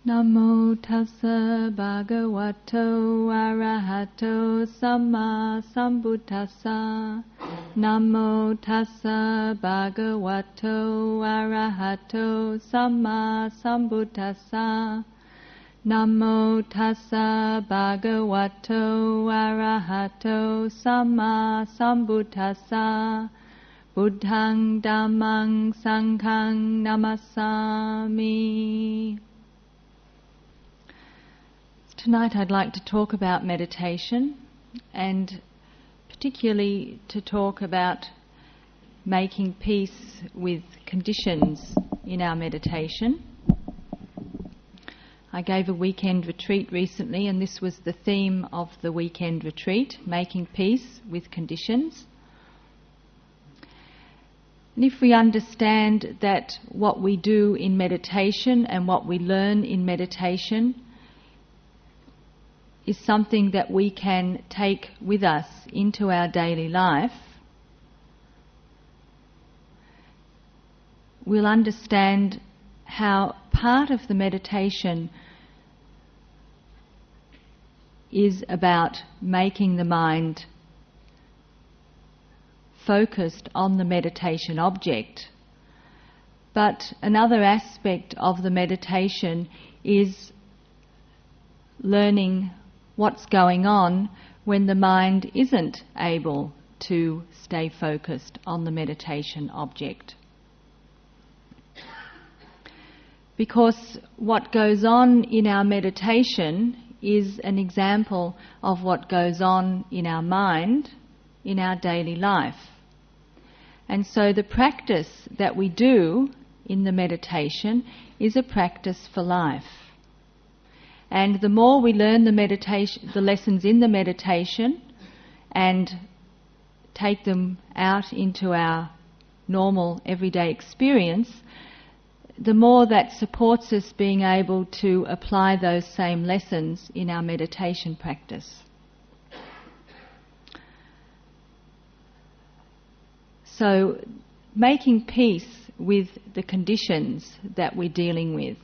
Namo tassa bhagavato arahato samma sambuddhassa. Namo tassa bhagavato arahato samma sambuddhassa. Namo tassa bhagavato arahato samma sambuddhassa. Buddhang dhammang sanghang namasami. Tonight I'd like to talk about meditation, and particularly to talk about making peace with conditions in our meditation. I gave a weekend retreat recently, and this was the theme of the weekend retreat, making peace with conditions. And if we understand that what we do in meditation and what we learn in meditation is something that we can take with us into our daily life, we'll understand how part of the meditation is about making the mind focused on the meditation object. But another aspect of the meditation is learning what's going on when the mind isn't able to stay focused on the meditation object. Because what goes on in our meditation is an example of what goes on in our mind in our daily life. And so the practice that we do in the meditation is a practice for life. And the more we learn the lessons in the meditation and take them out into our normal everyday experience, the more that supports us being able to apply those same lessons in our meditation practice. So, making peace with the conditions that we're dealing with.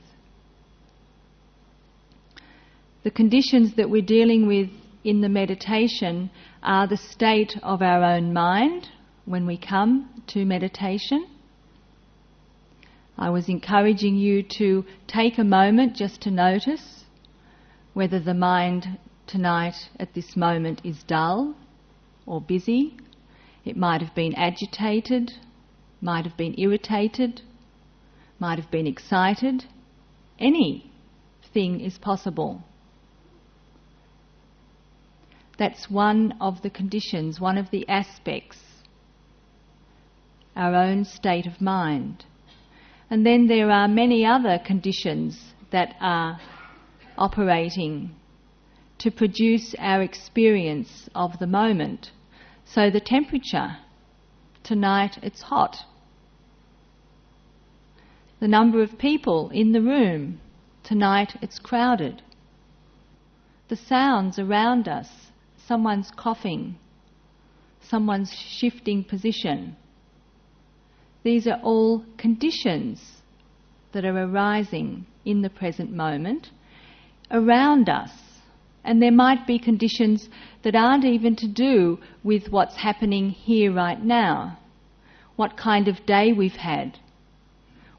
The conditions that we're dealing with in the meditation are the state of our own mind when we come to meditation. I was encouraging you to take a moment just to notice whether the mind tonight at this moment is dull or busy. It might have been agitated, might have been irritated, might have been excited. Anything is possible. That's one of the conditions, one of the aspects, our own state of mind. And then there are many other conditions that are operating to produce our experience of the moment. So the temperature, tonight it's hot. The number of people in the room, tonight it's crowded. The sounds around us, someone's coughing, someone's shifting position. These are all conditions that are arising in the present moment around us. And there might be conditions that aren't even to do with what's happening here right now. What kind of day we've had.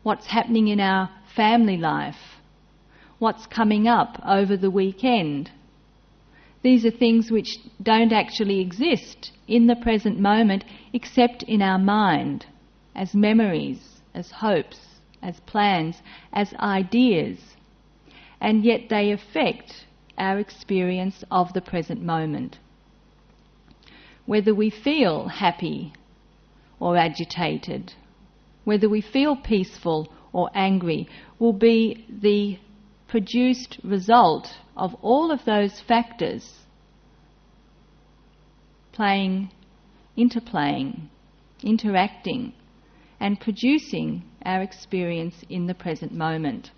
What's happening in our family life. What's coming up over the weekend. These are things which don't actually exist in the present moment except in our mind, as memories, as hopes, as plans, as ideas. And yet they affect our experience of the present moment. Whether we feel happy or agitated, whether we feel peaceful or angry, will be the produced result of all of those factors interplaying, interacting, and producing our experience in the present moment.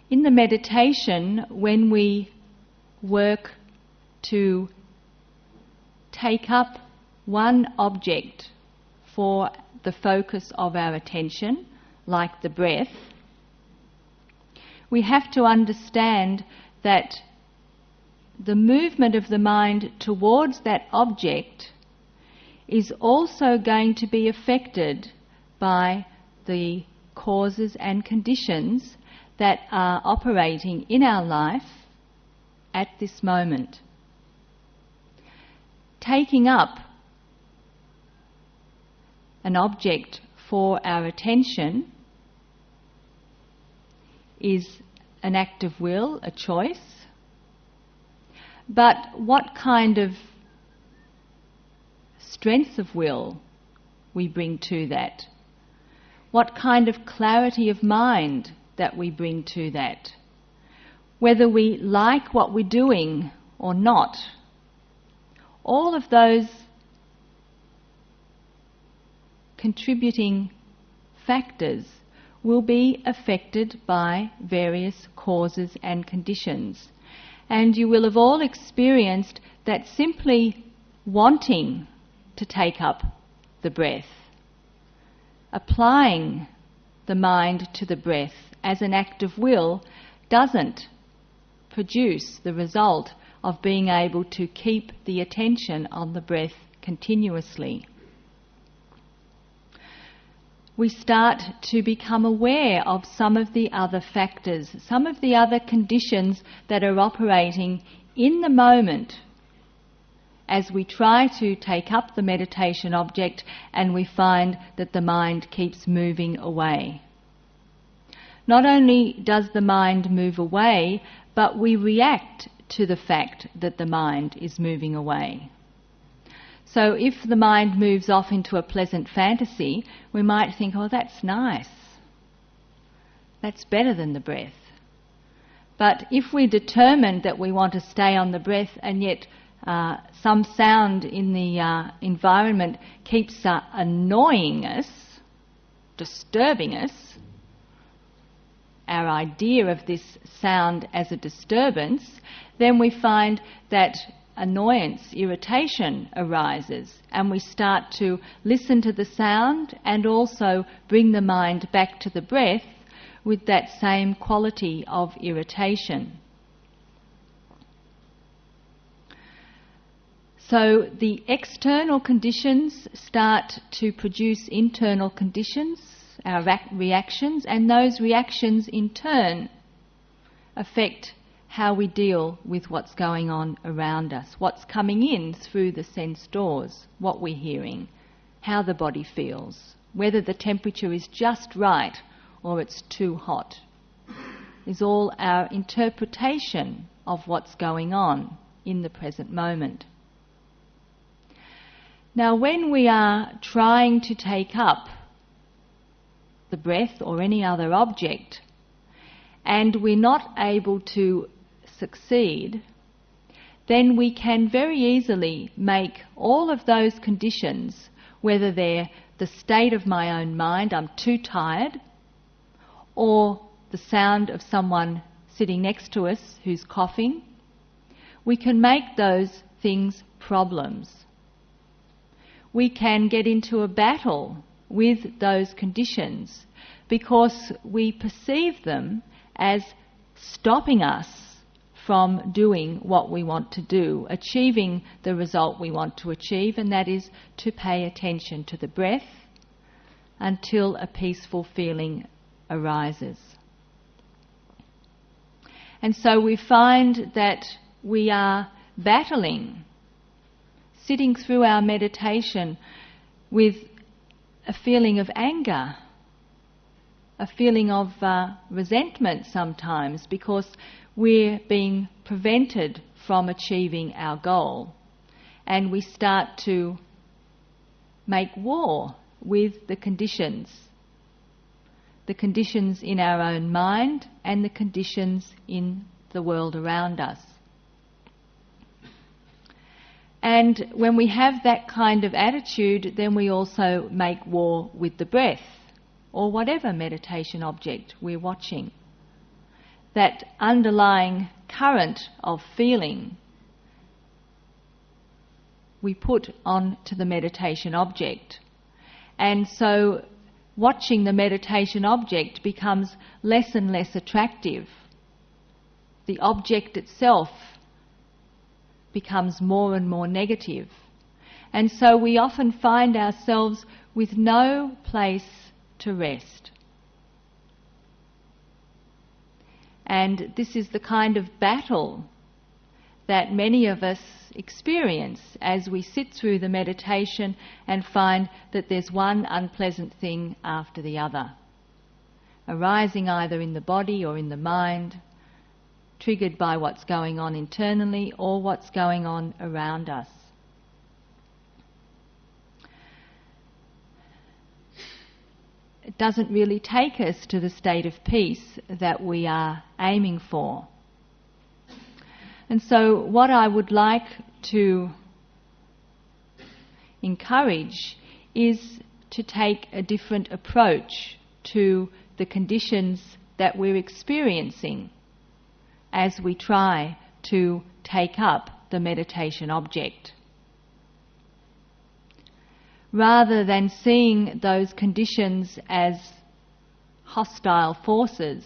In the meditation, when we work to take up one object for the focus of our attention, like the breath, we have to understand that the movement of the mind towards that object is also going to be affected by the causes and conditions that are operating in our life at this moment. Taking up an object for our attention is an act of will, a choice. But what kind of strength of will we bring to that, what kind of clarity of mind that we bring to that, whether we like what we're doing or not, all of those contributing factors will be affected by various causes and conditions. And you will have all experienced that simply wanting to take up the breath, applying the mind to the breath as an act of will, doesn't produce the result of being able to keep the attention on the breath continuously. We start to become aware of some of the other factors, some of the other conditions that are operating in the moment as we try to take up the meditation object and we find that the mind keeps moving away. Not only does the mind move away, but we react to the fact that the mind is moving away. So if the mind moves off into a pleasant fantasy, we might think, oh, that's nice. That's better than the breath. But if we're determined that we want to stay on the breath and yet some sound in the environment keeps annoying us, disturbing us, our idea of this sound as a disturbance, then we find that annoyance, irritation arises, and we start to listen to the sound and also bring the mind back to the breath with that same quality of irritation. So the external conditions start to produce internal conditions, our reactions, and those reactions in turn affect how we deal with what's going on around us, what's coming in through the sense doors, what we're hearing, how the body feels, whether the temperature is just right or it's too hot, is all our interpretation of what's going on in the present moment. Now, when we are trying to take up the breath or any other object and we're not able to succeed, then we can very easily make all of those conditions, whether they're the state of my own mind, I'm too tired, or the sound of someone sitting next to us who's coughing, we can make those things problems. We can get into a battle with those conditions because we perceive them as stopping us from doing what we want to do, achieving the result we want to achieve, and that is to pay attention to the breath until a peaceful feeling arises. And so we find that we are battling, sitting through our meditation with a feeling of anger, a feeling of resentment sometimes, because we're being prevented from achieving our goal. And we start to make war with the conditions in our own mind and the conditions in the world around us. And when we have that kind of attitude, then we also make war with the breath, or whatever meditation object we're watching. That underlying current of feeling we put onto the meditation object. And so watching the meditation object becomes less and less attractive. The object itself becomes more and more negative. And so we often find ourselves with no place to rest. And this is the kind of battle that many of us experience as we sit through the meditation and find that there's one unpleasant thing after the other, arising either in the body or in the mind, triggered by what's going on internally or what's going on around us. It doesn't really take us to the state of peace that we are aiming for. And so what I would like to encourage is to take a different approach to the conditions that we're experiencing as we try to take up the meditation object. Rather than seeing those conditions as hostile forces,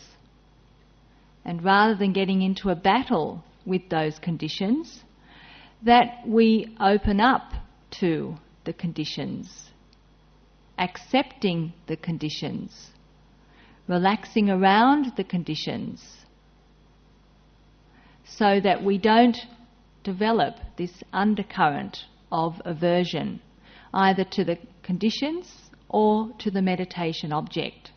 and rather than getting into a battle with those conditions, that we open up to the conditions, accepting the conditions, relaxing around the conditions, so that we don't develop this undercurrent of aversion, either to the conditions or to the meditation object.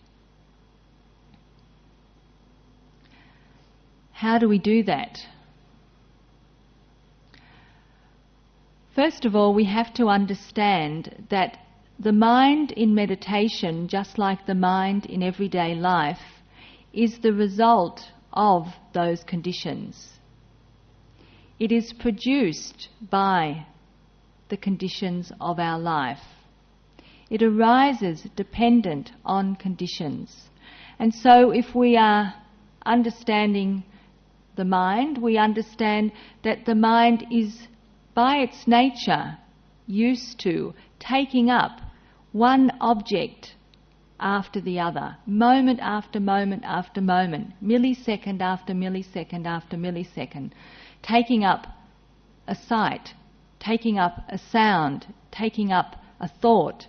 How do we do that? First of all, we have to understand that the mind in meditation, just like the mind in everyday life, is the result of those conditions. It is produced by the conditions of our life. It arises dependent on conditions. And so if we are understanding the mind, we understand that the mind is by its nature used to taking up one object after the other, moment after moment after moment, millisecond after millisecond after millisecond, taking up a sight, taking up a sound, taking up a thought,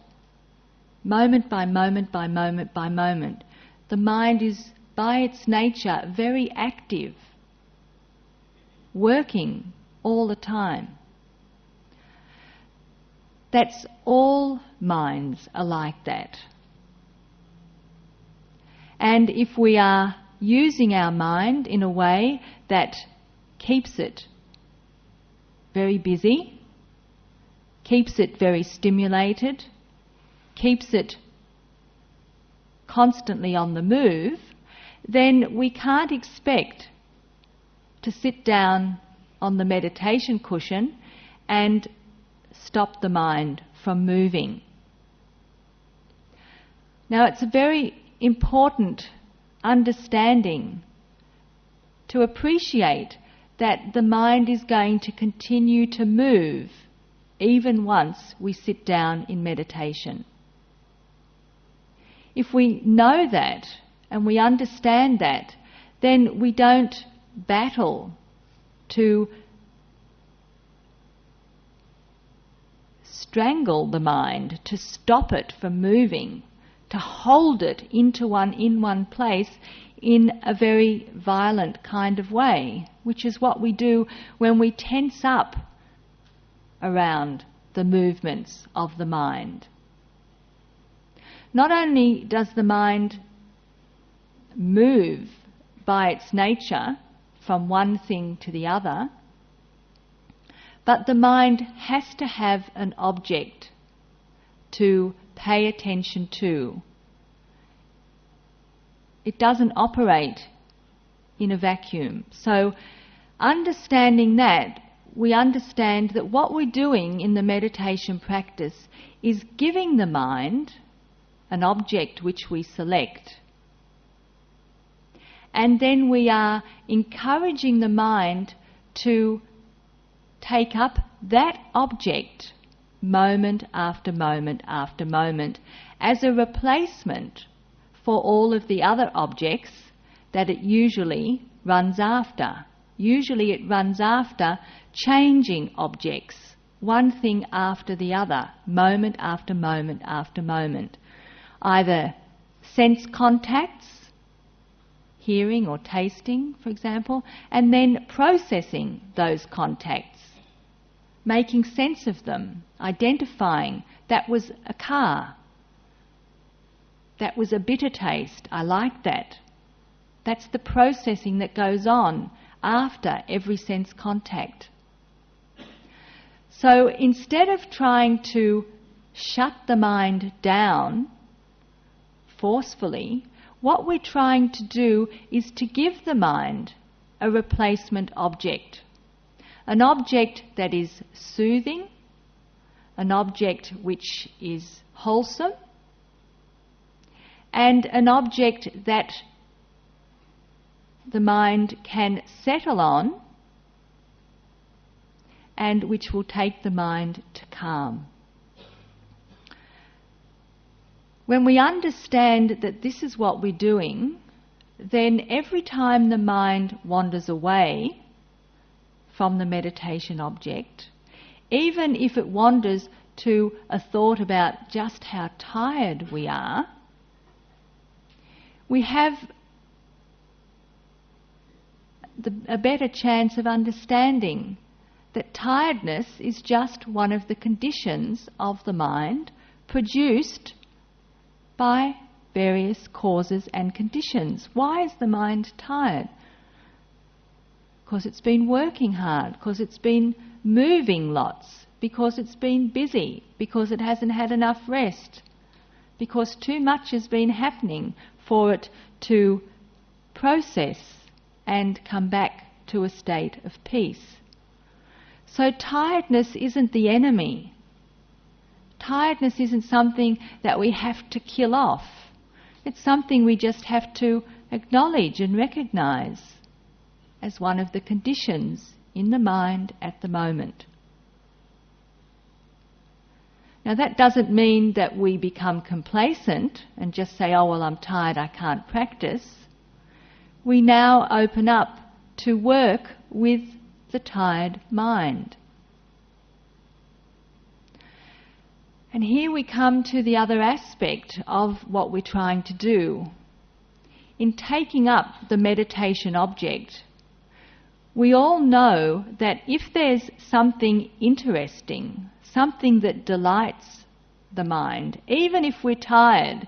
moment by moment by moment by moment. The mind is by its nature very active, working all the time. That's all minds are like that. And if we are using our mind in a way that keeps it very busy, keeps it very stimulated, keeps it constantly on the move, then we can't expect to sit down on the meditation cushion and stop the mind from moving. Now, it's a very important understanding to appreciate that the mind is going to continue to move even once we sit down in meditation. If we know that and we understand that, then we don't battle to strangle the mind, to stop it from moving, to hold it in one place in a very violent kind of way, which is what we do when we tense up around the movements of the mind. Not only does the mind move by its nature from one thing to the other, but the mind has to have an object to pay attention to. It doesn't operate in a vacuum. So, understanding that, we understand that what we're doing in the meditation practice is giving the mind an object which we select. And then we are encouraging the mind to take up that object moment after moment after moment, as a replacement for all of the other objects that it usually runs after. Usually it runs after changing objects, one thing after the other, moment after moment after moment. Either sense contacts, hearing or tasting, for example, and then processing those contacts, making sense of them, identifying that was a car, that was a bitter taste, I like that. That's the processing that goes on after every sense contact. So instead of trying to shut the mind down forcefully, what we're trying to do is to give the mind a replacement object. An object that is soothing, an object which is wholesome, and an object that the mind can settle on and which will take the mind to calm. When we understand that this is what we're doing, then every time the mind wanders away from the meditation object, even if it wanders to a thought about just how tired we are, we have a better chance of understanding that tiredness is just one of the conditions of the mind produced by various causes and conditions. Why is the mind tired? Because it's been working hard, because it's been moving lots, because it's been busy, because it hasn't had enough rest, because too much has been happening for it to process and come back to a state of peace. So tiredness isn't the enemy. Tiredness isn't something that we have to kill off. It's something we just have to acknowledge and recognise as one of the conditions in the mind at the moment. Now that doesn't mean that we become complacent and just say, oh well, I'm tired, I can't practice. We now open up to work with the tired mind. And here we come to the other aspect of what we're trying to do. In taking up the meditation object, we all know that if there's something interesting, something that delights the mind, even if we're tired,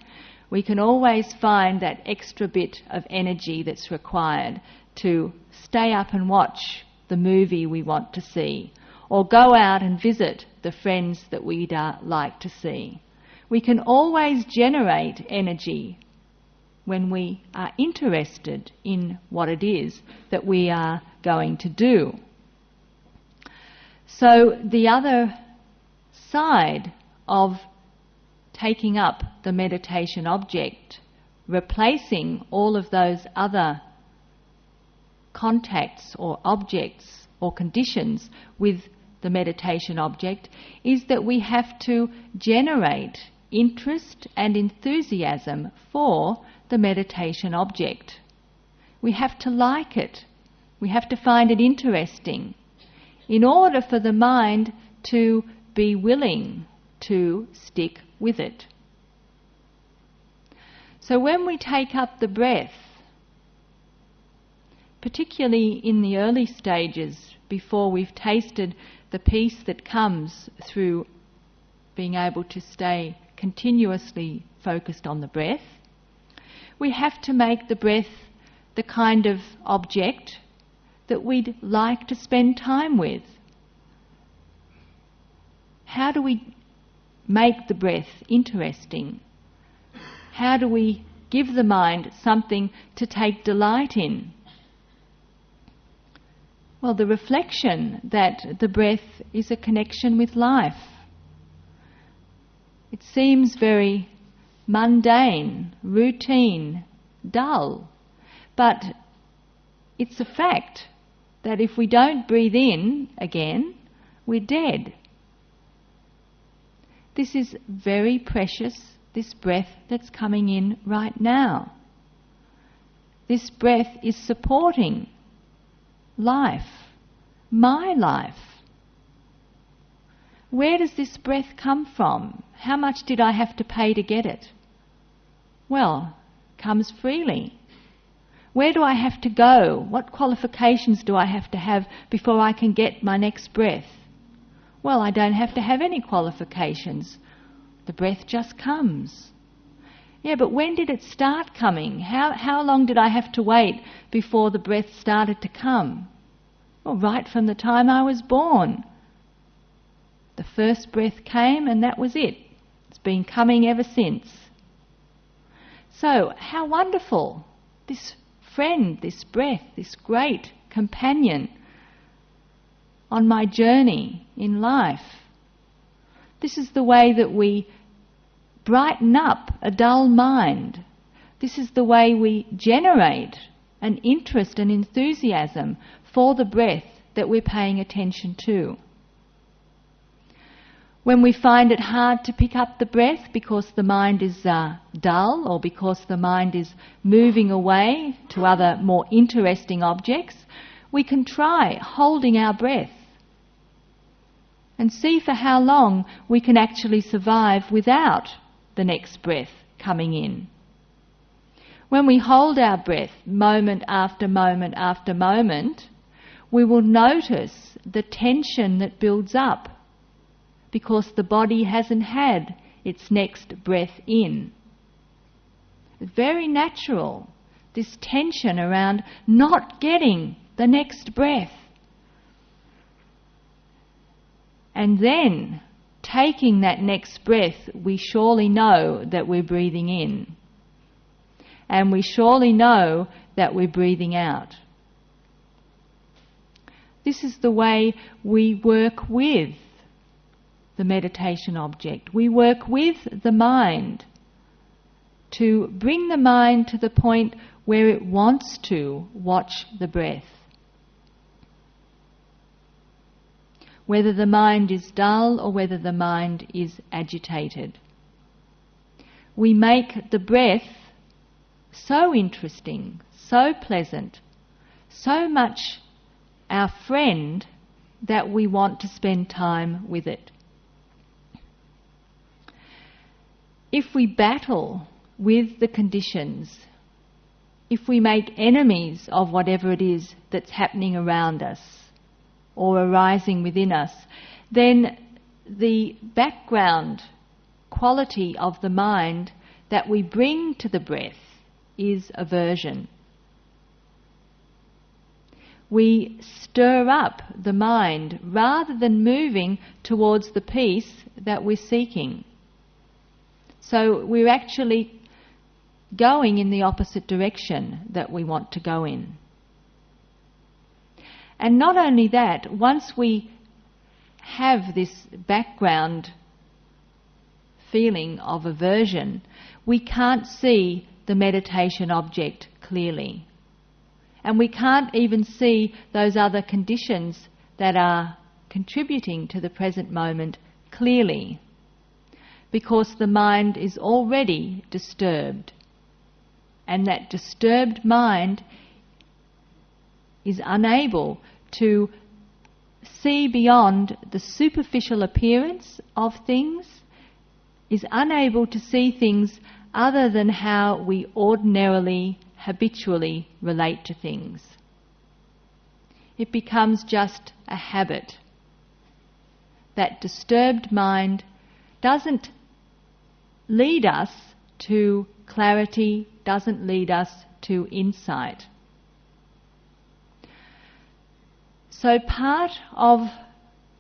we can always find that extra bit of energy that's required to stay up and watch the movie we want to see, or go out and visit the friends that we'd like to see. We can always generate energy when we are interested in what it is that we are going to do. So the other side of taking up the meditation object, replacing all of those other contacts or objects or conditions with the meditation object, is that we have to generate interest and enthusiasm for the meditation object. We have to like it. We have to find it interesting in order for the mind to be willing to stick with it. So when we take up the breath, particularly in the early stages, before we've tasted the peace that comes through being able to stay continuously focused on the breath, we have to make the breath the kind of object that we'd like to spend time with. How do we make the breath interesting? How do we give the mind something to take delight in? Well, the reflection that the breath is a connection with life. It seems very mundane, routine, dull, but it's a fact that if we don't breathe in again, we're dead. This is very precious, this breath that's coming in right now. This breath is supporting life, my life. Where does this breath come from? How much did I have to pay to get it? Well, it comes freely. Where do I have to go? What qualifications do I have to have before I can get my next breath? Well, I don't have to have any qualifications. The breath just comes. Yeah, but when did it start coming? How long did I have to wait before the breath started to come? Well, right from the time I was born. The first breath came and that was it. It's been coming ever since. So, how wonderful. This friend, this breath, this great companion on my journey in life. This is the way that we brighten up a dull mind. This is the way we generate an interest and enthusiasm for the breath that we're paying attention to. When we find it hard to pick up the breath because the mind is dull, or because the mind is moving away to other more interesting objects, we can try holding our breath and see for how long we can actually survive without the next breath coming in. When we hold our breath moment after moment after moment, we will notice the tension that builds up because the body hasn't had its next breath in. It's very natural, this tension around not getting the next breath. And then, taking that next breath, we surely know that we're breathing in. And we surely know that we're breathing out. This is the way we work with the meditation object. We work with the mind to bring the mind to the point where it wants to watch the breath. Whether the mind is dull or whether the mind is agitated. We make the breath so interesting, so pleasant, so much our friend that we want to spend time with it. If we battle with the conditions, if we make enemies of whatever it is that's happening around us or arising within us, then the background quality of the mind that we bring to the breath is aversion. We stir up the mind rather than moving towards the peace that we're seeking. So we're actually going in the opposite direction that we want to go in. And not only that, once we have this background feeling of aversion, we can't see the meditation object clearly. And we can't even see those other conditions that are contributing to the present moment clearly, because the mind is already disturbed. And that disturbed mind is unable to see beyond the superficial appearance of things, is unable to see things other than how we ordinarily, habitually relate to things. It becomes just a habit. That disturbed mind doesn't lead us to clarity, doesn't lead us to insight. So part of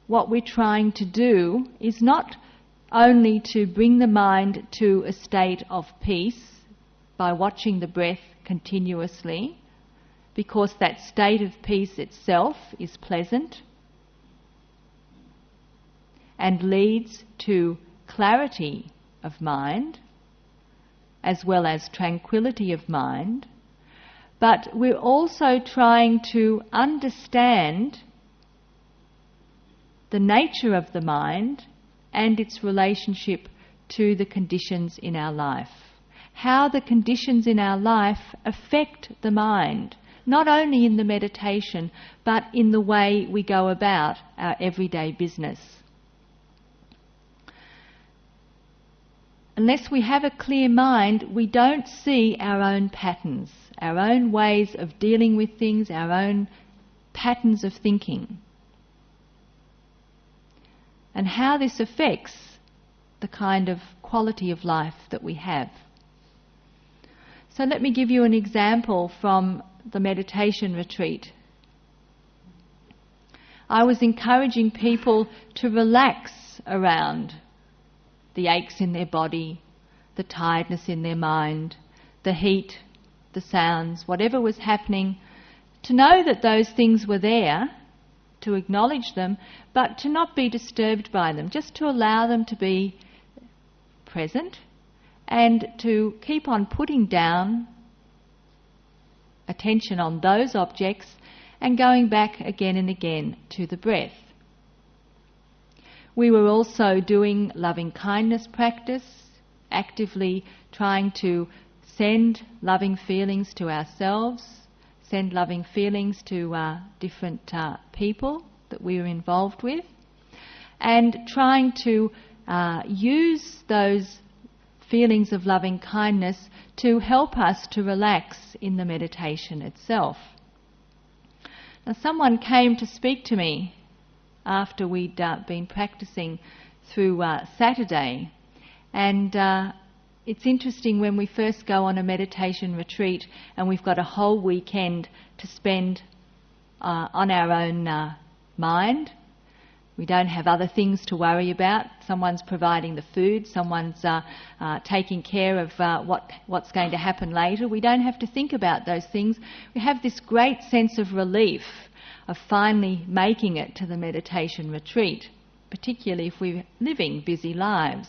what we're trying to do is not only to bring the mind to a state of peace by watching the breath continuously, because that state of peace itself is pleasant and leads to clarity of mind as well as tranquility of mind, but we're also trying to understand the nature of the mind and its relationship to the conditions in our life. How the conditions in our life affect the mind, not only in the meditation, but in the way we go about our everyday business. Unless we have a clear mind, we don't see our own patterns, our own ways of dealing with things, our own patterns of thinking, and how this affects the kind of quality of life that we have. So let me give you an example from the meditation retreat. I was encouraging people to relax around the aches in their body, the tiredness in their mind, the heat, the sounds, whatever was happening, to know that those things were there, to acknowledge them, but to not be disturbed by them, just to allow them to be present and to keep on putting down attention on those objects and going back again and again to the breath. We were also doing loving kindness practice, actively trying to send loving feelings to ourselves, send loving feelings to different people that we were involved with, and trying to use those feelings of loving kindness to help us to relax in the meditation itself. Now, someone came to speak to me after we'd been practicing through Saturday, and it's interesting when we first go on a meditation retreat and we've got a whole weekend to spend on our own mind. We don't have other things to worry about. Someone's providing the food, someone's taking care of what's going to happen later. We don't have to think about those things. We have this great sense of relief of finally making it to the meditation retreat, particularly if we're living busy lives.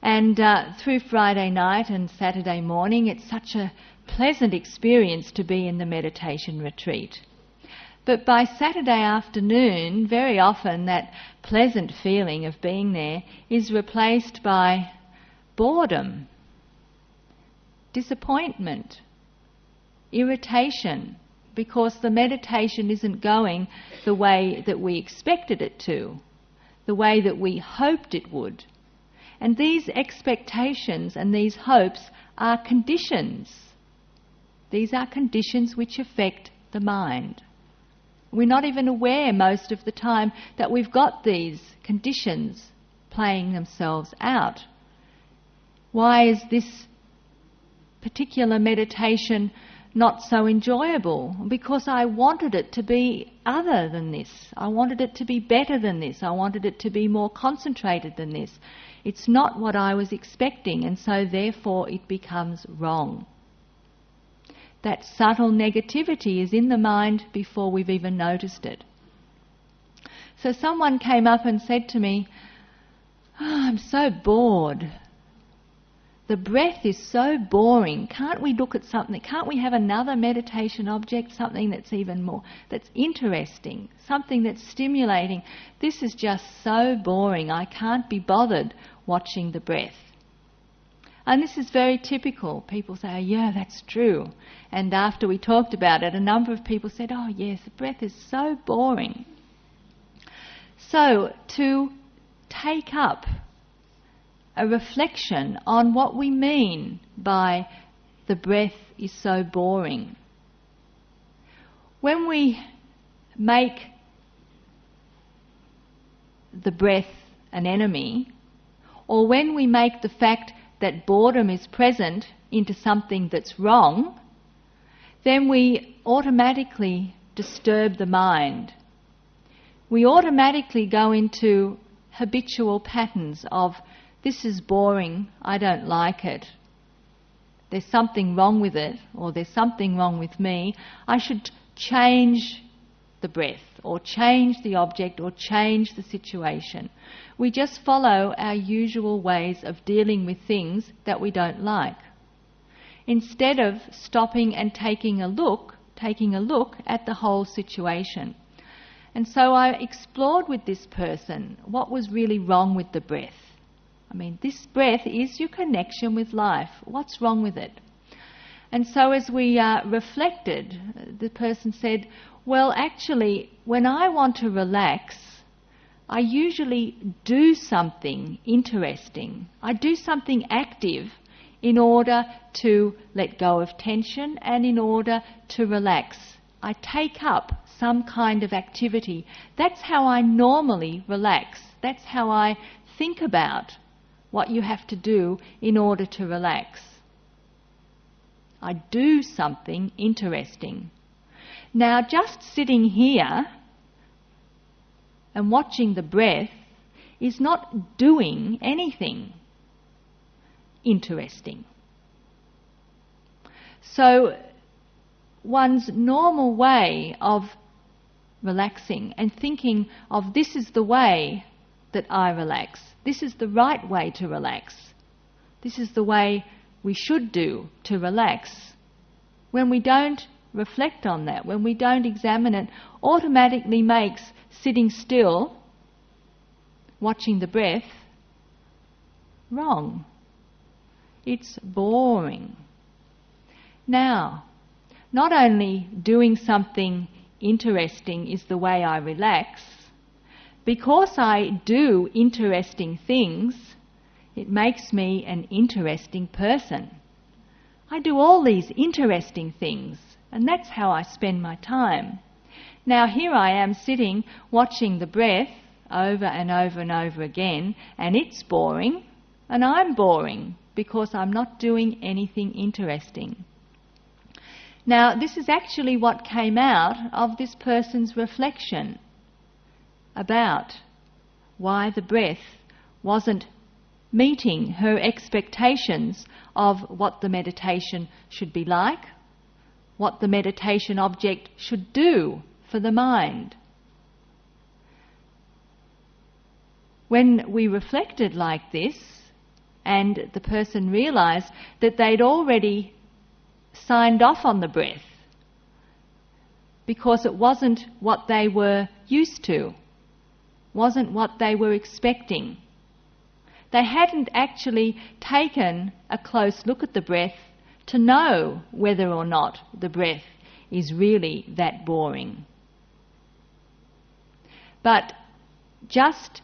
And through Friday night and Saturday morning, it's such a pleasant experience to be in the meditation retreat. But by Saturday afternoon, very often that pleasant feeling of being there is replaced by boredom, disappointment, irritation, because the meditation isn't going the way that we expected it to, the way that we hoped it would. And these expectations and these hopes are conditions. These are conditions which affect the mind. We're not even aware most of the time that we've got these conditions playing themselves out. Why is this particular meditation not so enjoyable? Because I wanted it to be other than this. I wanted it to be better than this. I wanted it to be more concentrated than this. It's not what I was expecting, and so therefore it becomes wrong. That subtle negativity is in the mind before we've even noticed it. So someone came up and said to me, I'm so bored. The breath is so boring. Can't we look at something? Can't we have another meditation object, something that's even more, that's interesting, something that's stimulating? This is just so boring. I can't be bothered watching the breath. And this is very typical. People say, oh, yeah, that's true. And after we talked about it, a number of people said, oh yes, the breath is so boring. So to take up a reflection on what we mean by the breath is so boring. When we make the breath an enemy, or when we make the fact that boredom is present into something that's wrong, then we automatically disturb the mind. We automatically go into habitual patterns of, this is boring, I don't like it, there's something wrong with it, or there's something wrong with me, I should change the breath, or change the object, or change the situation. We just follow our usual ways of dealing with things that we don't like, instead of stopping and taking a look at the whole situation. And so I explored with this person what was really wrong with the breath. I mean, this breath is your connection with life. What's wrong with it? And so as we reflected, the person said, well, actually, when I want to relax, I usually do something interesting. I do something active in order to let go of tension and in order to relax. I take up some kind of activity. That's how I normally relax. That's how I think about what you have to do in order to relax. I do something interesting. Now, just sitting here and watching the breath is not doing anything interesting. So, one's normal way of relaxing and thinking of this is the way that I relax, this is the right way to relax, this is the way we should do to relax. When we don't reflect on that, when we don't examine it, automatically makes sitting still, watching the breath, wrong. It's boring. Now, not only doing something interesting is the way I relax, because I do interesting things, it makes me an interesting person. I do all these interesting things, and that's how I spend my time. Now here I am sitting watching the breath over and over and over again, and it's boring, and I'm boring because I'm not doing anything interesting. Now this is actually what came out of this person's reflection about why the breath wasn't meeting her expectations of what the meditation should be like, what the meditation object should do for the mind. When we reflected like this, and the person realised that they'd already signed off on the breath because it wasn't what they were used to, wasn't what they were expecting. They hadn't actually taken a close look at the breath to know whether or not the breath is really that boring. But just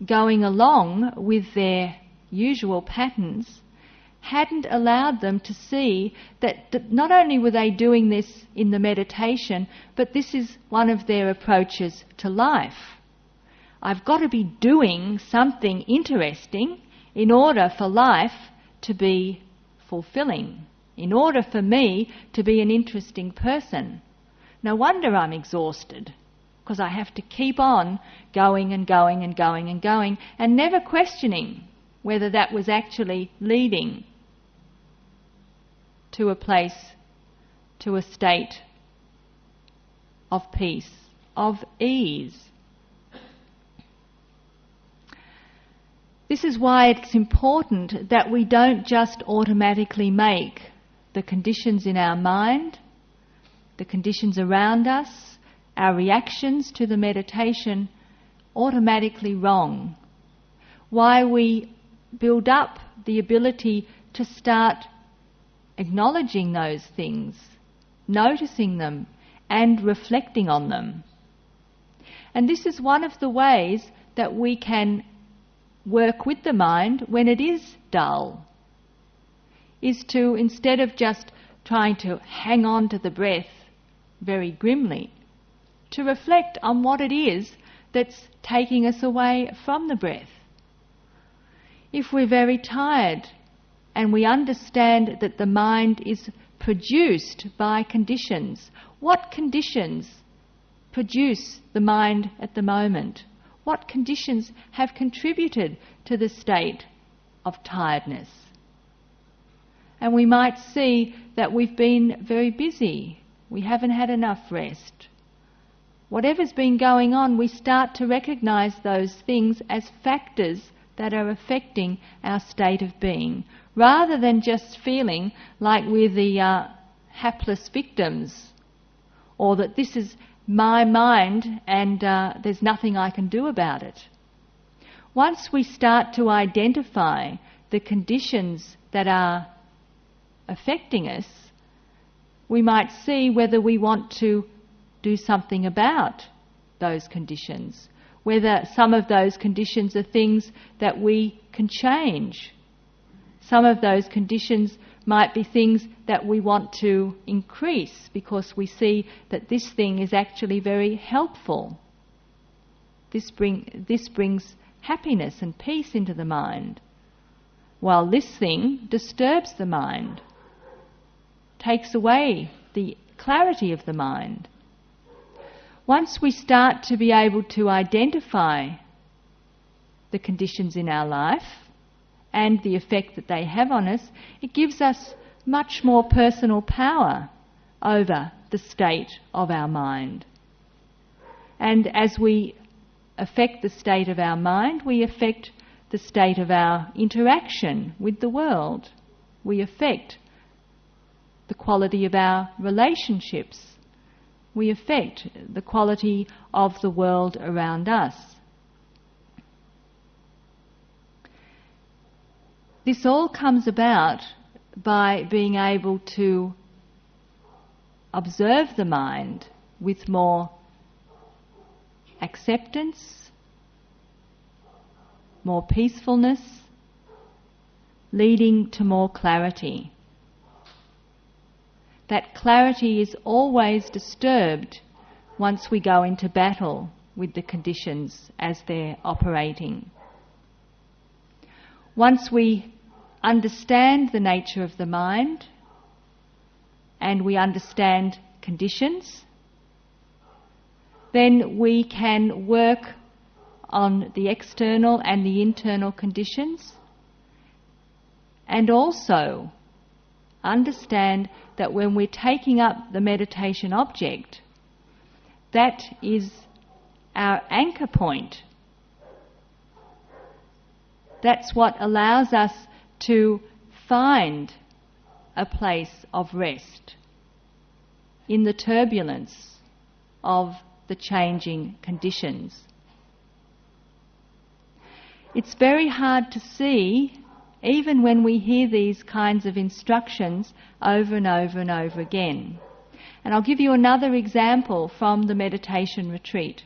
going along with their usual patterns hadn't allowed them to see that not only were they doing this in the meditation, but this is one of their approaches to life. I've got to be doing something interesting in order for life to be fulfilling, in order for me to be an interesting person. No wonder I'm exhausted, because I have to keep on going and going and going and going and never questioning whether that was actually leading to a place, to a state of peace, of ease. This is why it's important that we don't just automatically make the conditions in our mind, the conditions around us, our reactions to the meditation automatically wrong. Why we build up the ability to start acknowledging those things, noticing them and reflecting on them. And this is one of the ways that we can work with the mind when it is dull, is to, instead of just trying to hang on to the breath very grimly, to reflect on what it is that's taking us away from the breath. If we're very tired and we understand that the mind is produced by conditions, what conditions produce the mind at the moment? What conditions have contributed to the state of tiredness? And we might see that we've been very busy, we haven't had enough rest. Whatever's been going on, we start to recognise those things as factors that are affecting our state of being, rather than just feeling like we're the hapless victims, or that this is my mind and there's nothing I can do about it. Once we start to identify the conditions that are affecting us, we might see whether we want to do something about those conditions, whether some of those conditions are things that we can change. Some of those conditions might be things that we want to increase because we see that this thing is actually very helpful. This brings happiness and peace into the mind, while this thing disturbs the mind, takes away the clarity of the mind. Once we start to be able to identify the conditions in our life and the effect that they have on us, it gives us much more personal power over the state of our mind. And as we affect the state of our mind, we affect the state of our interaction with the world. We affect the quality of our relationships. We affect the quality of the world around us. This all comes about by being able to observe the mind with more acceptance, more peacefulness, leading to more clarity. That clarity is always disturbed once we go into battle with the conditions as they're operating. Once we understand the nature of the mind and we understand conditions, then we can work on the external and the internal conditions, and also understand that when we're taking up the meditation object, that is our anchor point. That's what allows us to find a place of rest in the turbulence of the changing conditions. It's very hard to see, even when we hear these kinds of instructions over and over and over again. And I'll give you another example from the meditation retreat.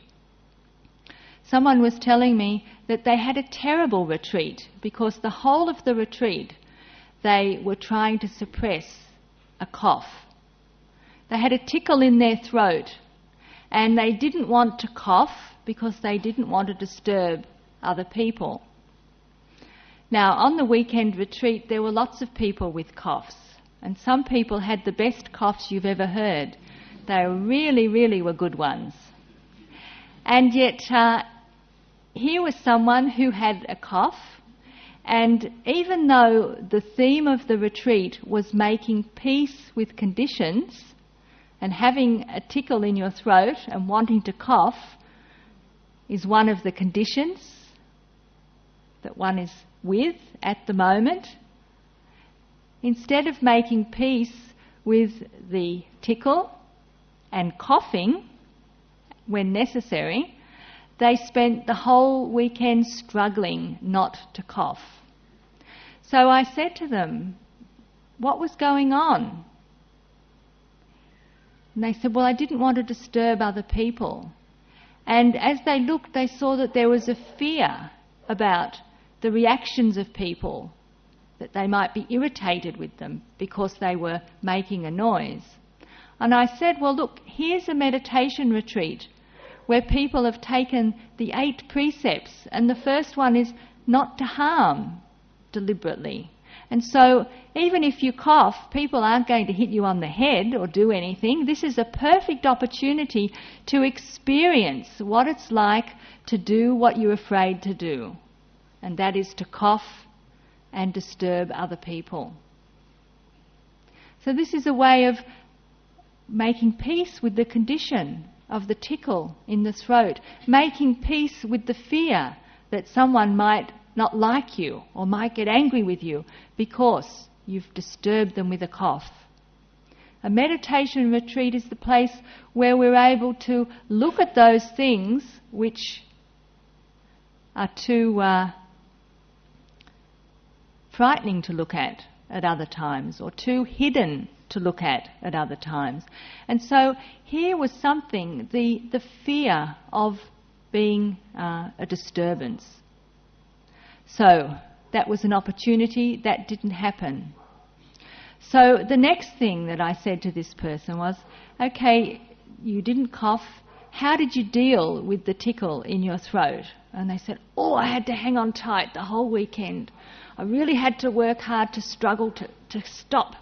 Someone was telling me that they had a terrible retreat because the whole of the retreat they were trying to suppress a cough. They had a tickle in their throat and they didn't want to cough because they didn't want to disturb other people. Now, on the weekend retreat there were lots of people with coughs, and some people had the best coughs you've ever heard. They really, really were good ones. And yet here was someone who had a cough, and even though the theme of the retreat was making peace with conditions, and having a tickle in your throat and wanting to cough is one of the conditions that one is with at the moment, instead of making peace with the tickle and coughing when necessary, they spent the whole weekend struggling not to cough. So I said to them, what was going on? And they said, well, I didn't want to disturb other people. And as they looked, they saw that there was a fear about the reactions of people, that they might be irritated with them because they were making a noise. And I said, well, look, here's a meditation retreat where people have taken the 8 precepts, and the first one is not to harm deliberately. And so even if you cough, people aren't going to hit you on the head or do anything. This is a perfect opportunity to experience what it's like to do what you're afraid to do, and that is to cough and disturb other people. So this is a way of making peace with the condition of the tickle in the throat, making peace with the fear that someone might not like you or might get angry with you because you've disturbed them with a cough. A meditation retreat is the place where we're able to look at those things which are too frightening to look at other times, or too hidden to look at other times. And so here was something, the fear of being a disturbance. So that was an opportunity. That didn't happen. So the next thing that I said to this person was, okay, you didn't cough. How did you deal with the tickle in your throat? And they said, I had to hang on tight the whole weekend. I really had to work hard to struggle to stop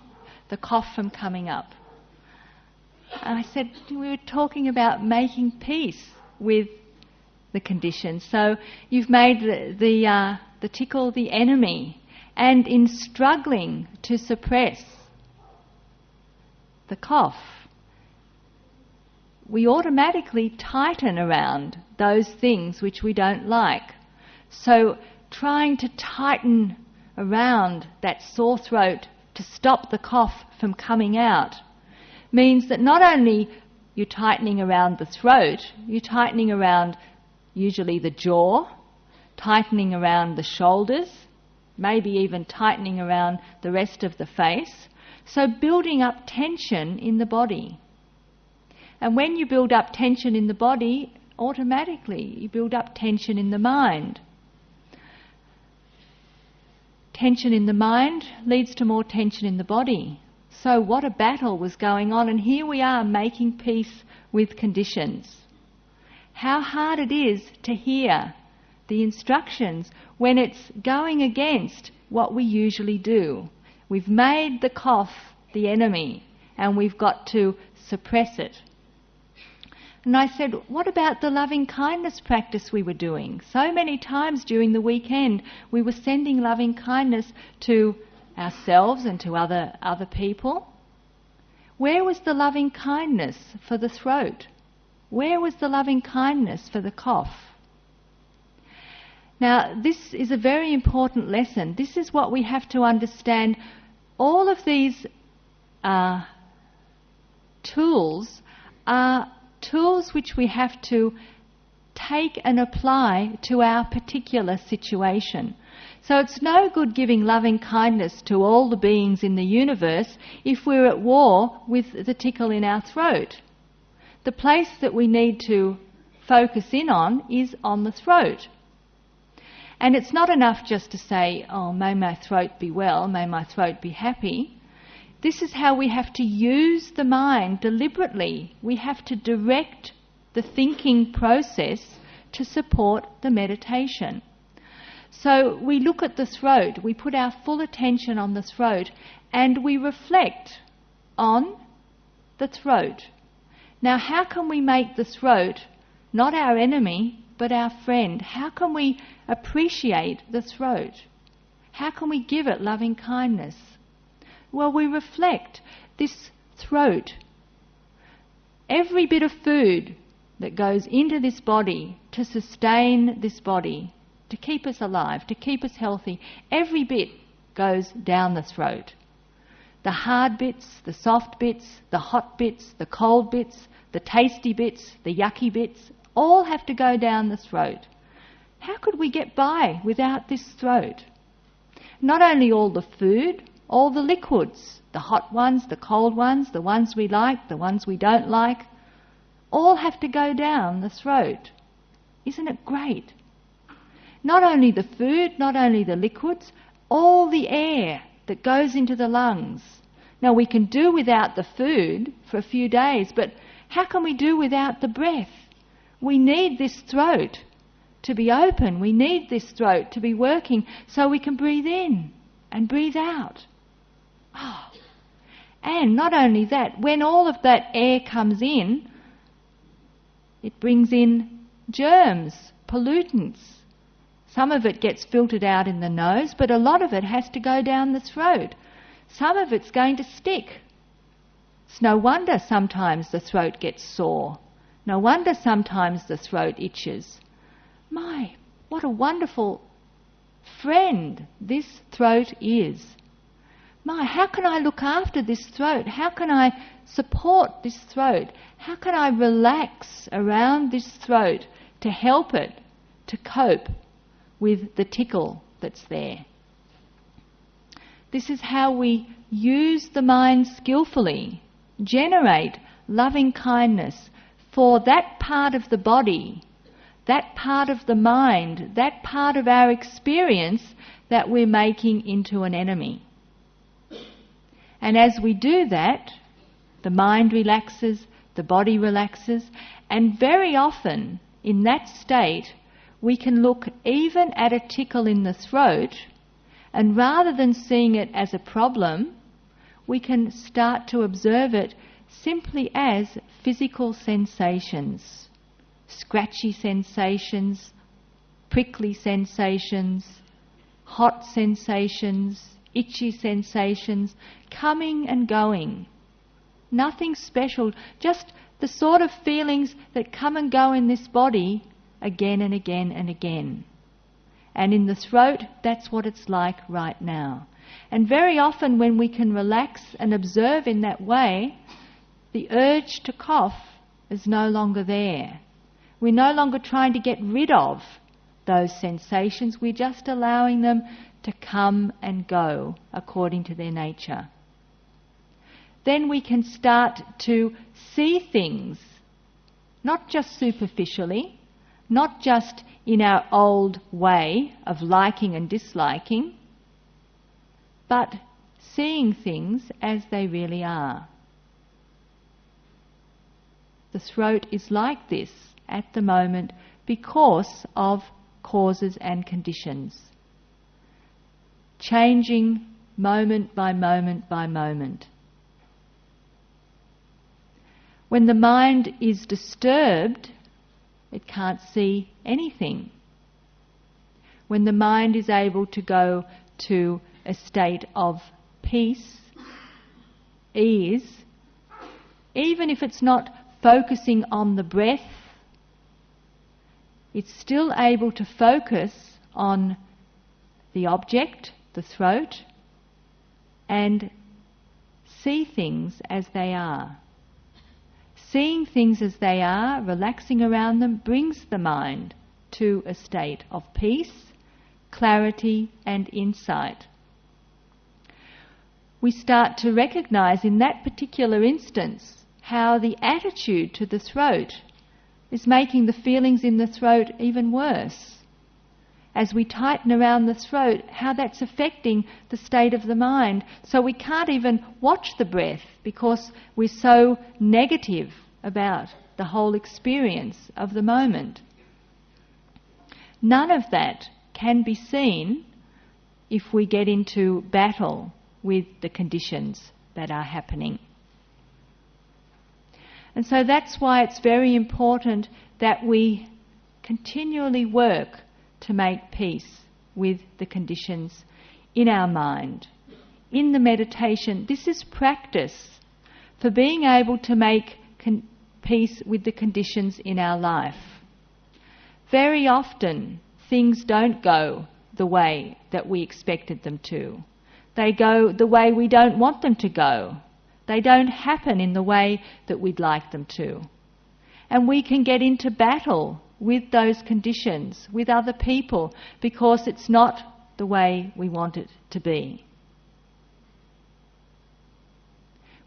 the cough from coming up. And I said, we were talking about making peace with the condition. So you've made the tickle the enemy, and in struggling to suppress the cough, we automatically tighten around those things which we don't like. So trying to tighten around that sore throat to stop the cough from coming out means that not only you're tightening around the throat, you're tightening around usually the jaw, tightening around the shoulders, maybe even tightening around the rest of the face. So building up tension in the body. And when you build up tension in the body, automatically you build up tension in the mind. Tension in the mind leads to more tension in the body. So what a battle was going on, and here we are making peace with conditions. How hard it is to hear the instructions when it's going against what we usually do. We've made the cough the enemy, and we've got to suppress it. And I said, what about the loving kindness practice we were doing? So many times during the weekend we were sending loving kindness to ourselves and to other people. Where was the loving kindness for the throat? Where was the loving kindness for the cough? Now, this is a very important lesson. This is what we have to understand. All of these tools are tools which we have to take and apply to our particular situation. So it's no good giving loving kindness to all the beings in the universe if we're at war with the tickle in our throat. The place that we need to focus in on is on the throat. And it's not enough just to say, may my throat be well, may my throat be happy. This is how we have to use the mind deliberately. We have to direct the thinking process to support the meditation. So we look at the throat, we put our full attention on the throat, and we reflect on the throat. Now, how can we make the throat not our enemy, but our friend? How can we appreciate the throat? How can we give it loving kindness? Well, we reflect this throat. Every bit of food that goes into this body to sustain this body, to keep us alive, to keep us healthy, every bit goes down the throat. The hard bits, the soft bits, the hot bits, the cold bits, the tasty bits, the yucky bits, all have to go down the throat. How could we get by without this throat? Not only all the food, all the liquids, the hot ones, the cold ones, the ones we like, the ones we don't like, all have to go down the throat. Isn't it great? Not only the food, not only the liquids, all the air that goes into the lungs. Now, we can do without the food for a few days, but how can we do without the breath? We need this throat to be open. We need this throat to be working so we can breathe in and breathe out. Oh. And not only that, when all of that air comes in, it brings in germs, pollutants. Some of it gets filtered out in the nose, but a lot of it has to go down the throat. Some of it's going to stick. It's no wonder sometimes the throat gets sore. No wonder sometimes the throat itches. My, what a wonderful friend this throat is. how can I look after this throat? How can I support this throat? How can I relax around this throat to help it to cope with the tickle that's there? This is how we use the mind skillfully, generate loving kindness for that part of the body, that part of the mind, that part of our experience that we're making into an enemy. And as we do that, the mind relaxes, the body relaxes, and very often in that state we can look even at a tickle in the throat, and rather than seeing it as a problem, we can start to observe it simply as physical sensations, scratchy sensations, prickly sensations, hot sensations, itchy sensations, coming and going. Nothing special, just the sort of feelings that come and go in this body again and again and again. And in the throat, that's what it's like right now. And very often when we can relax and observe in that way, the urge to cough is no longer there. We're no longer trying to get rid of those sensations, we're just allowing them to come and go according to their nature. Then we can start to see things, not just superficially, not just in our old way of liking and disliking, but seeing things as they really are. The throat is like this at the moment because of causes and conditions, changing moment by moment by moment. When the mind is disturbed, it can't see anything. When the mind is able to go to a state of peace, ease, even if it's not focusing on the breath, it's still able to focus on the object, the throat, and see things as they are. Seeing things as they are, relaxing around them, brings the mind to a state of peace, clarity and insight. We start to recognise in that particular instance how the attitude to the throat is making the feelings in the throat even worse. As we tighten around the throat, how that's affecting the state of the mind. So we can't even watch the breath because we're so negative about the whole experience of the moment. None of that can be seen if we get into battle with the conditions that are happening. And so that's why it's very important that we continually work to make peace with the conditions in our mind. In the meditation, this is practice for being able to make peace with the conditions in our life. Very often, things don't go the way that we expected them to. They go the way we don't want them to go. They don't happen in the way that we'd like them to. And we can get into battle with those conditions, with other people, because it's not the way we want it to be.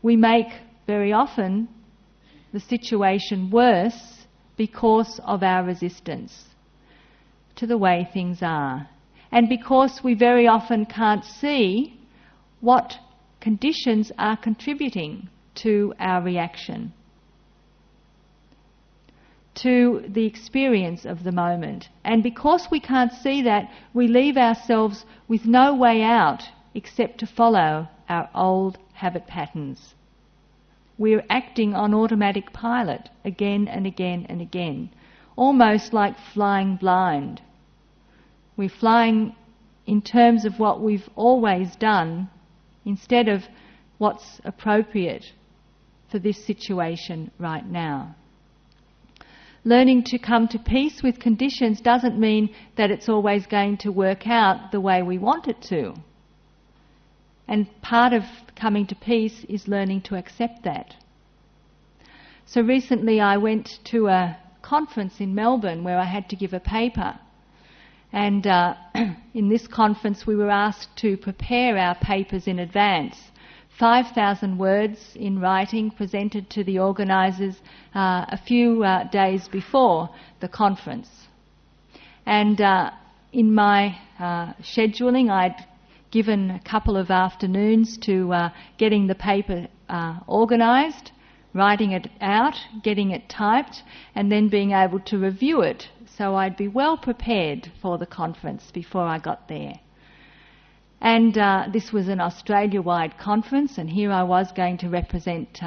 We make, very often, the situation worse because of our resistance to the way things are. And because we very often can't see what conditions are contributing to our reaction, to the experience of the moment. And because we can't see that, we leave ourselves with no way out except to follow our old habit patterns. We're acting on automatic pilot again and again and again, almost like flying blind. We're flying in terms of what we've always done instead of what's appropriate for this situation right now. Learning to come to peace with conditions doesn't mean that it's always going to work out the way we want it to. And part of coming to peace is learning to accept that. So recently I went to a conference in Melbourne where I had to give a paper. And in this conference we were asked to prepare our papers in advance. 5,000 words in writing presented to the organisers a few days before the conference. And in my scheduling I'd given a couple of afternoons to getting the paper organised, writing it out, getting it typed, and then being able to review it so I'd be well prepared for the conference before I got there. And this was an Australia-wide conference, and here I was going to represent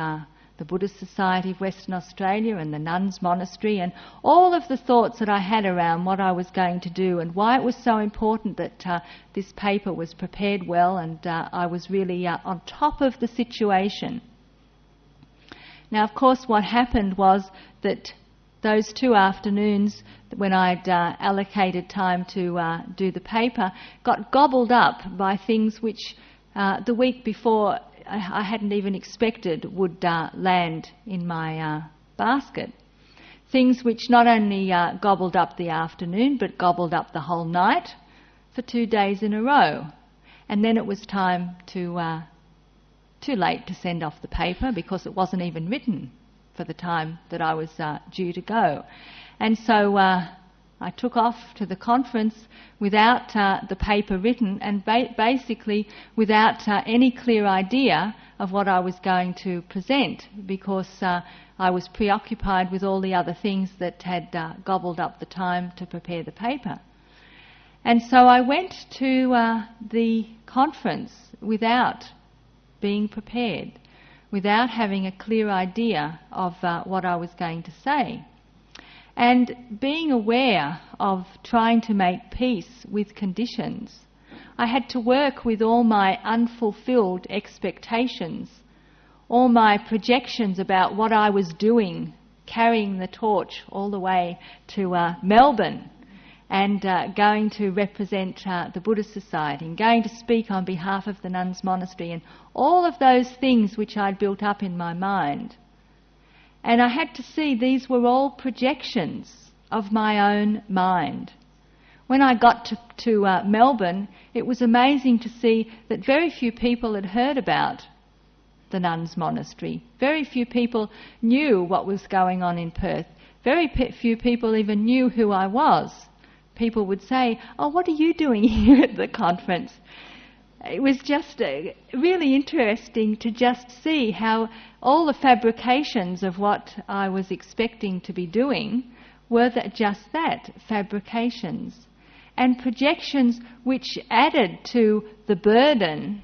the Buddhist Society of Western Australia and the nuns monastery, and all of the thoughts that I had around what I was going to do and why it was so important that this paper was prepared well, and I was really on top of the situation. Now, of course, what happened was that those 2 afternoons when I'd allocated time to do the paper got gobbled up by things which the week before I hadn't even expected would land in my basket. Things which not only gobbled up the afternoon but gobbled up the whole night for 2 days in a row. And then it was time too late to send off the paper because it wasn't even written for the time that I was due to go. And so I took off to the conference without the paper written and basically without any clear idea of what I was going to present, because I was preoccupied with all the other things that had gobbled up the time to prepare the paper. And so I went to the conference without being prepared, without having a clear idea of what I was going to say. And being aware of trying to make peace with conditions, I had to work with all my unfulfilled expectations, all my projections about what I was doing, carrying the torch all the way to Melbourne and going to represent the Buddhist Society and going to speak on behalf of the nuns monastery, and all of those things which I'd built up in my mind. And I had to see these were all projections of my own mind. When I got to Melbourne, it was amazing to see that very few people had heard about the nuns monastery. Very few people knew what was going on in Perth. Very few people even knew who I was. People would say, "Oh, what are you doing here at the conference?" It was just really interesting to just see how all the fabrications of what I was expecting to be doing were just that, fabrications. And projections which added to the burden,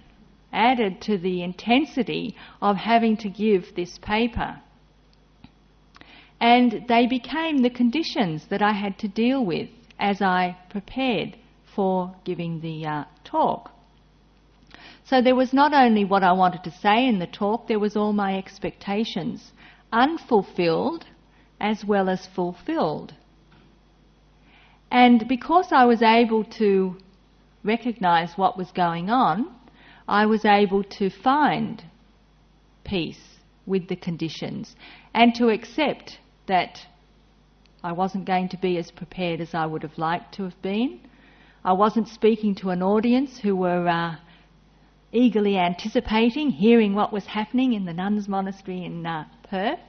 added to the intensity of having to give this paper. And they became the conditions that I had to deal with as I prepared for giving the talk. So there was not only what I wanted to say in the talk, there was all my expectations, unfulfilled as well as fulfilled. And because I was able to recognise what was going on, I was able to find peace with the conditions and to accept that I wasn't going to be as prepared as I would have liked to have been. I wasn't speaking to an audience who were eagerly anticipating hearing what was happening in the nuns monastery in Perth.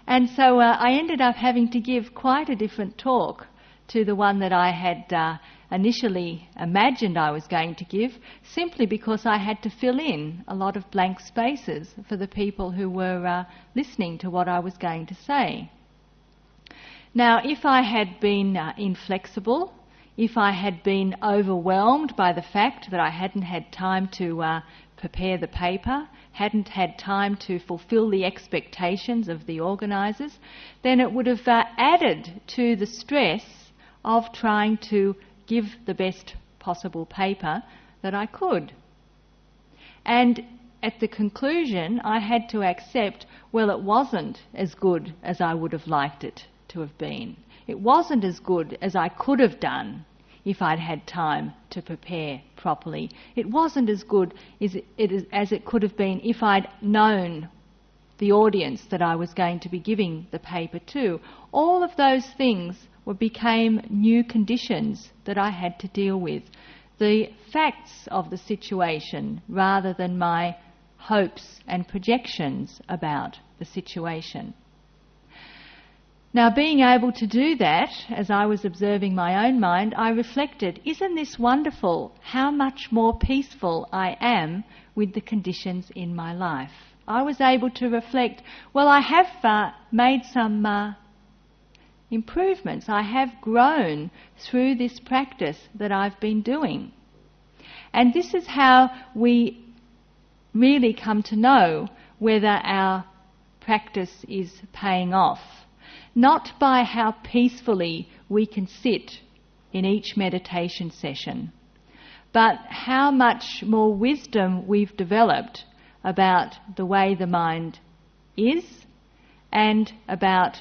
And so I ended up having to give quite a different talk to the one that I had initially imagined I was going to give, simply because I had to fill in a lot of blank spaces for the people who were listening to what I was going to say. Now, if I had been inflexible, if I had been overwhelmed by the fact that I hadn't had time to prepare the paper, hadn't had time to fulfil the expectations of the organisers, then it would have added to the stress of trying to give the best possible paper that I could. And at the conclusion, I had to accept, well, it wasn't as good as I would have liked it to have been. It wasn't as good as I could have done if I'd had time to prepare properly. It wasn't as good as it could have been if I'd known the audience that I was going to be giving the paper to. All of those things became new conditions that I had to deal with. The facts of the situation rather than my hopes and projections about the situation. Now, being able to do that, as I was observing my own mind, I reflected, isn't this wonderful how much more peaceful I am with the conditions in my life? I was able to reflect, well, I have made some improvements. I have grown through this practice that I've been doing. And this is how we really come to know whether our practice is paying off. Not by how peacefully we can sit in each meditation session, but how much more wisdom we've developed about the way the mind is and about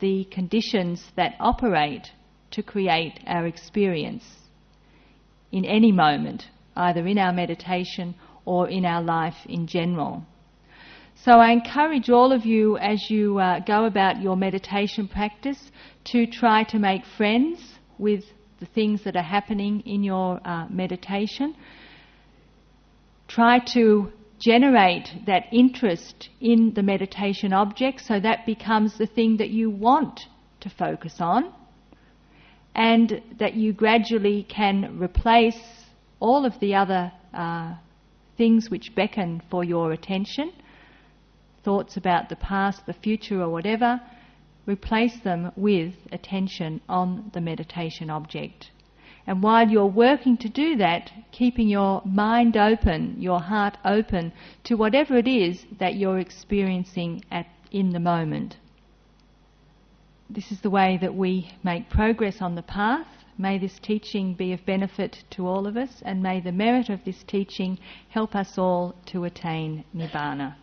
the conditions that operate to create our experience in any moment, either in our meditation or in our life in general. So I encourage all of you, as you go about your meditation practice, to try to make friends with the things that are happening in your meditation. Try to generate that interest in the meditation object so that becomes the thing that you want to focus on, and that you gradually can replace all of the other things which beckon for your attention, thoughts about the past, the future or whatever, replace them with attention on the meditation object. And while you're working to do that, keeping your mind open, your heart open to whatever it is that you're experiencing in the moment. This is the way that we make progress on the path. May this teaching be of benefit to all of us, and may the merit of this teaching help us all to attain Nibbana.